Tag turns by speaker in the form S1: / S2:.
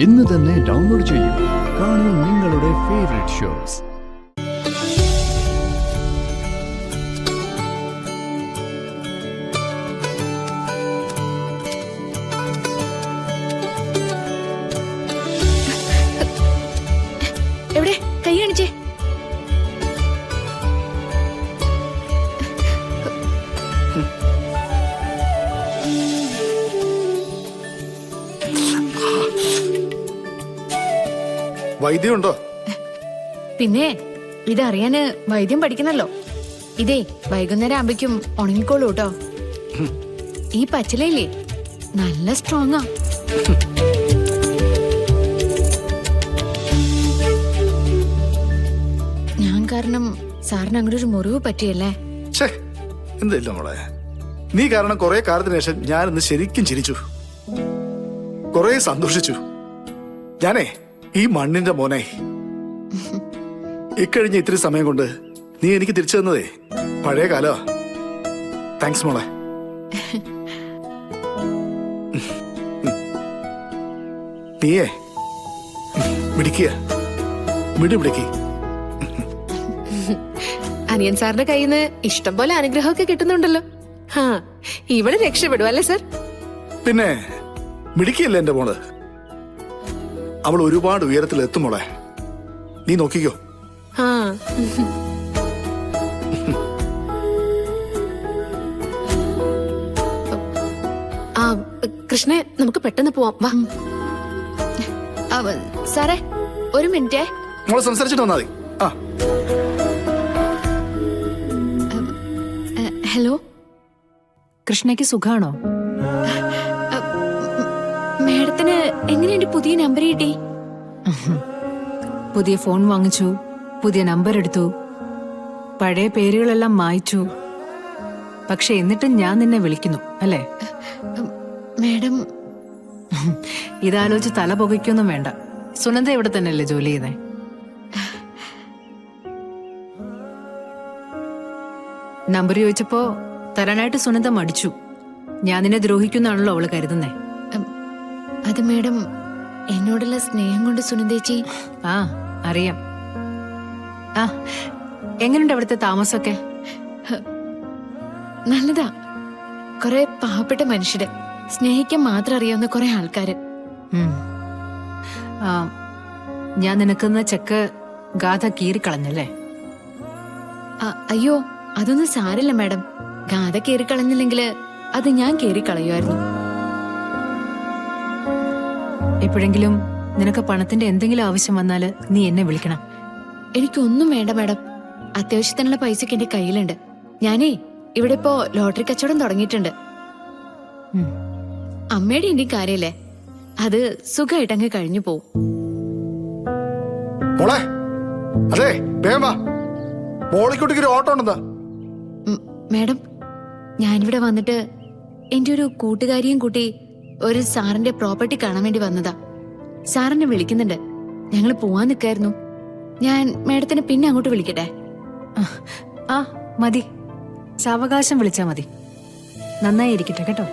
S1: ഇന്ന് തന്നെ ഡൗൺലോഡ് ചെയ്യൂ. കാണൂ നിങ്ങളുടെ ഫേവറേറ്റ് ഷോസ്.
S2: എവിടെ കൈ കാണിച്ചേ?
S3: വൈദ്യമുണ്ടോ?
S2: പിന്നെ ഇതറിയാന് വൈദ്യം പഠിക്കണല്ലോ. ഇതേ വൈകുന്നേരം ആകുമ്പേക്കും ഉണങ്ങിക്കോളൂ കേട്ടോ. ഈ പച്ചിലയില്ലേ നല്ല സ്ട്രോങ്ങാ. ഞാൻ കാരണം സാറിന് അങ്ങനെ ഒരു മുറിവ് പറ്റിയല്ലേ?
S3: എന്തില്ല മോളെ, നീ കാരണം കുറെ കാലത്തിന് ശേഷം ഞാനിന്ന് ശരിക്കും ചിരിച്ചു, കുറെ സന്തോഷിച്ചു. ഞാനേ ഈ മണ്ണിന്റെ മോനെ ഇക്കഴിഞ്ഞ ഇത്തിരി സമയം കൊണ്ട് നീ എനിക്ക് തിരിച്ചു തന്നതേ പഴയ കാലോ. താങ്ക്സ് മോളെ. നീയേ പിടിക്കുക, പിടിക്കുക.
S4: അനിയൻ സാറിന്റെ കയ്യിൽ നിന്ന് ഇഷ്ടം പോലെ അനുഗ്രഹമൊക്കെ കിട്ടുന്നുണ്ടല്ലോ. ഇവള് രക്ഷപ്പെടും അല്ലേ സാർ?
S3: പിന്നെ മിടിക്കല്ലേ എന്റെ മോള്, അവൾ ഒരുപാട് ഉയരത്തിൽ എത്തുമോളെ, നീ നോക്കിക്കോ.
S4: കൃഷ്ണേ, നമുക്ക് പെട്ടെന്ന് പോവാം. വാ.
S2: സാറേ ഒരു മിനിറ്റേ.
S3: മോളെ സംസാരിച്ചിട്ട് വന്നാൽ മതി.
S2: ഹലോ,
S5: കൃഷ്ണയ്ക്ക് സുഖാണോ?
S2: മേഡത്തിന് എങ്ങനെയുണ്ട് പുതിയ നമ്പർ കിട്ടി?
S5: പുതിയ ഫോൺ വാങ്ങിച്ചു, പുതിയ നമ്പർ എടുത്തു, പഴയ പേരുകളെല്ലാം മായ്ച്ചു. പക്ഷെ എന്നിട്ടും ഞാൻ നിന്നെ വിളിക്കുന്നു അല്ലേ?
S2: മേഡം
S5: ഇതാലോചിച്ച് തല പുകയ്ക്കൊന്നും വേണ്ട. സുനന്ദ ഇവിടെ തന്നെയല്ലേ ജോലി ചെയ്യുന്നേ? നമ്പർ ചോദിച്ചപ്പോ തരാനായിട്ട് സുനന്ദ മടിച്ചു. ഞാൻ നിന്നെ ദ്രോഹിക്കുന്നാണല്ലോ അവള് കരുതുന്നേ.
S2: അത് മേഡം എന്നോടുള്ള സ്നേഹം കൊണ്ട് സുനന്ദേച്ചി.
S5: അറിയാം. എങ്ങനെയുണ്ട് അവിടുത്തെ താമസമൊക്കെ?
S2: നല്ലതാ. കുറെ പാവപ്പെട്ട മനുഷ്യര്, സ്നേഹിക്കാൻ മാത്രം അറിയാവുന്ന കുറെ ആൾക്കാര്.
S5: ഞാൻ നിനക്കുന്ന ചെക്ക് ഗാഥ കീറിക്കളഞ്ഞല്ലേ?
S2: അയ്യോ, അതൊന്നും സാരില്ല മേഡം. ഗാഥ കീറിക്കളഞ്ഞില്ലെങ്കില് അത് ഞാൻ കീറിക്കളയുമായിരുന്നു.
S5: എപ്പോഴെങ്കിലും നിനക്ക് പണത്തിന്റെ എന്തെങ്കിലും ആവശ്യം വന്നാല് നീ എന്നെ വിളിക്കണം.
S2: എനിക്കൊന്നും വേണ്ട മേഡം, അത്യാവശ്യത്തിനുള്ള പൈസക്ക് എന്റെ കയ്യിലുണ്ട്. ഞാനേ ഇവിടെ ഇപ്പോ ലോട്ടറി കച്ചവടം തുടങ്ങിയിട്ടുണ്ട്. അമ്മയുടെ എന്റെ കാര്യല്ലേ, അത് സുഖമായിട്ട് അങ്ങ് കഴിഞ്ഞു പോവും.
S3: മോളെ, അതെ വേഗം വാ, മോളിക്കുട്ടിക്ക് ഒരു ഓട്ടം ഉണ്ടെന്നാ.
S2: മേഡം, ഞാനിവിടെ വന്നിട്ട് എന്റെ ഒരു കൂട്ടുകാരിയും കൂട്ടി ഒരു സാറിന്റെ പ്രോപ്പർട്ടി കാണാൻ വേണ്ടി വന്നതാ. സാറിനെ വിളിക്കുന്നുണ്ട്, ഞങ്ങൾ പോവാൻ നിൽക്കായിരുന്നു. ഞാൻ മേഡത്തിന് പിന്നെ അങ്ങോട്ട് വിളിക്കട്ടെ?
S5: മതി, സാവകാശം വിളിച്ചാ മതി. നന്നായി ഇരിക്കട്ടെ കേട്ടോ.